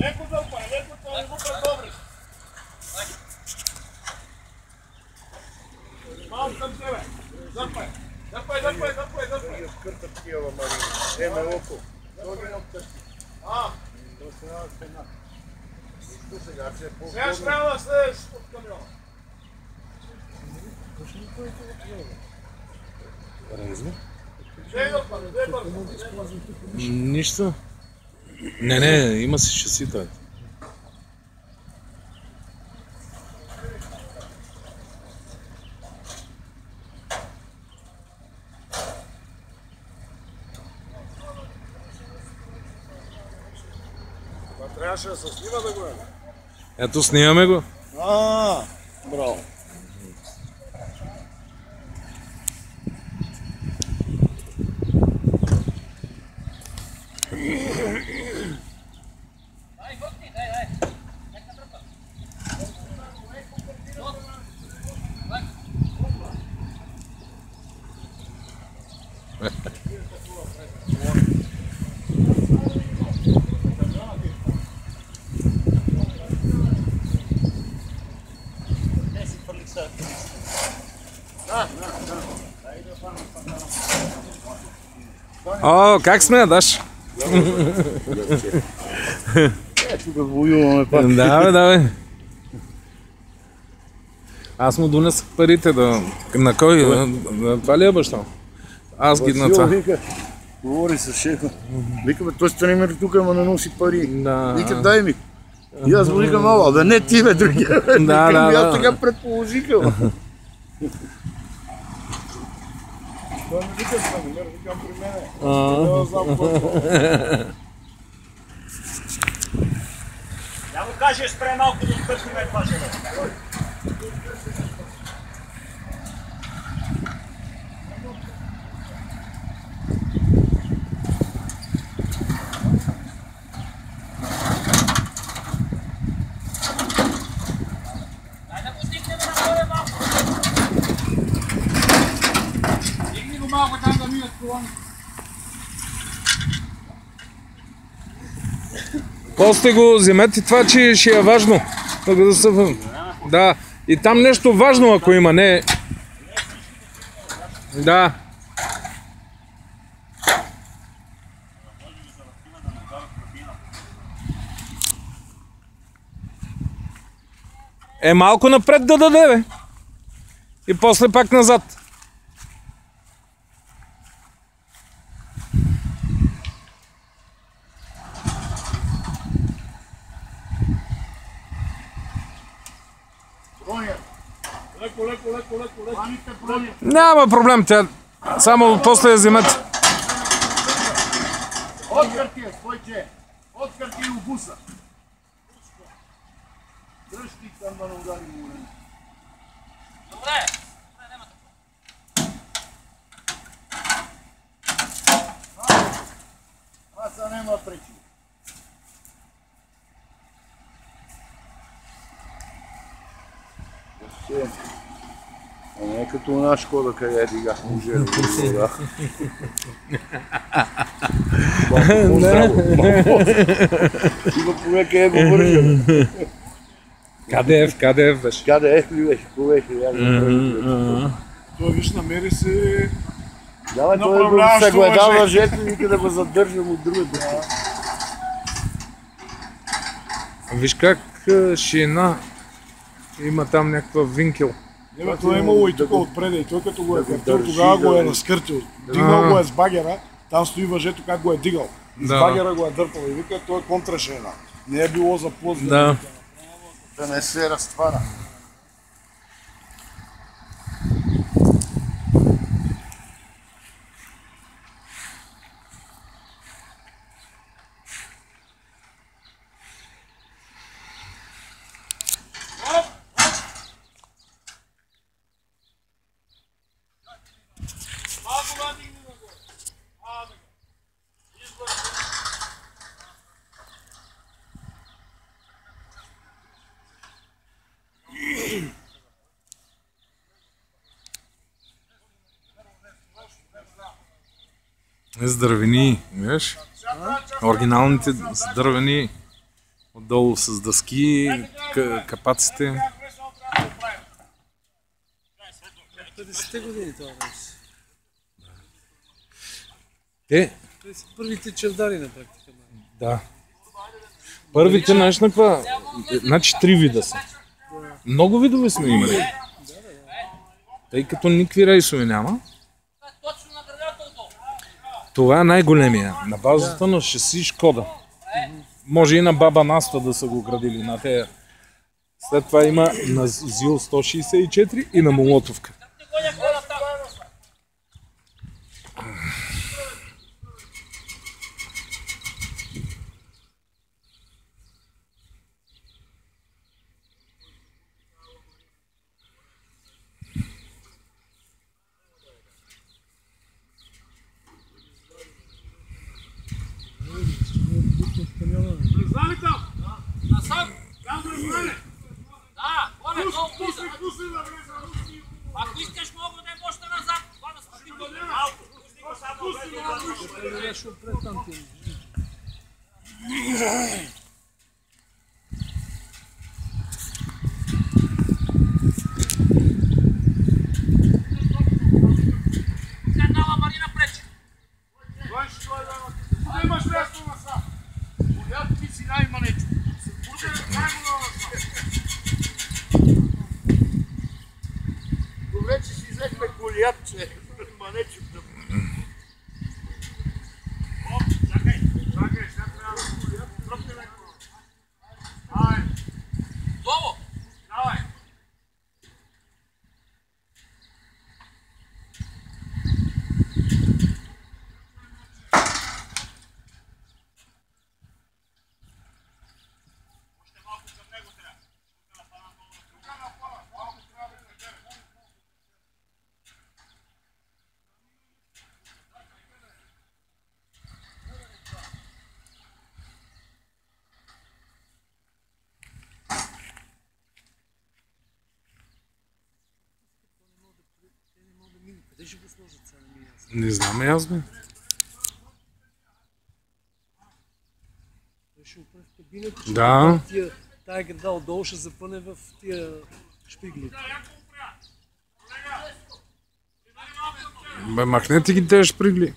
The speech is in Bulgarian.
Леко дърпай, добре. Малко към тебе. Дърпай. Скърта такива, Мари. Еме око. Сега ще трябва да следеш от камиона. Нищо. Не, има си шаси той. Трябваше да се снима да го е. Ето, снимаме го. Браво. О, как сме, Даш? Тук воюваме пак. Да. Аз му донесах парите да... На кой? Това ли е баща? Аз ги на това. Вика, говори с шефа. Вика, бе, той Станимир тук, ама не носи пари. Да. Вика, дай ми. И аз му викам, ала, бе, не ти, бе, другия. Да. Аз така предположиха. Той не вика Станимир, викам при мене. Да знам какво. Я му кажеш, спре малко да откъртиме това желе. Дай да го стигнем нагоре малко. Дигни го малко там да минат колоните. После го вземете това, че ще е важно. Да. И там нещо важно, ако има, не... Да. Малко напред да даде, бе. И после пак назад. Леко. Няма проблем, тя. Само после я вземете. Откърти е, Стойче. Откърти и обуса. Дръжки там да не удари морен. Добре. Аз са нема пречи. А не е като една Шкода, къде дигах мужа. Има поне къде го вържа. Кадев беше. Къде ли беше? Какво беше? Той виж, намери се... Да, бе, той се гледал на жетвеника да го задържам от другата. Виж как шина има там някаква винкел. Не бе, той е имало и тук отпреде, и той като го е картил, тогава го е разкъртил. Дигнал го е с багера, там стои въжето как го е дигал. И с багера го е дърпал и вика, той е контрашена. Не е било за плъзга. Да. Да не се разтвара. С дървени, виж? Оригиналните с дървени, отдолу с дъски, капаците. 50-те години това рейс. Те, Те са първите чавдари на практика. да. Първите, знаеш на каква? Значи 3 вида са. Много видове сме имали. Тъй като никакви рейсове няма. Точно на градата отдолу. Това е най-големия. На базата на шаси Шкода. Може и на Баба Наста да са го градили на тея. След това има на ЗИЛ 164 и на Молотовка. Не гоня хората. Знали там? Насам. Там знали? Да, горе, долу влиза. Пусти да влезе. Ако искаш, мога да е още назад. Това да спи малко. Пусти го само. Беше отпред там ти. Канала Марина пречи. Куда имаш място на сам? Коля ти си най-манечо. Буде най-голяма на сам. Добре, че си взехме колиятче. Манечо. Чакай, сега трябва да колият. Тръпне леко. Ай, Долу. давай. Къде ще го сложат сега? Не ми е ясно. Не знам аз бе. Той ще опре в кабината, ще Да. тая града отдолу ще запъне в тия шпигли. Бе, махнете ги тези шпригли.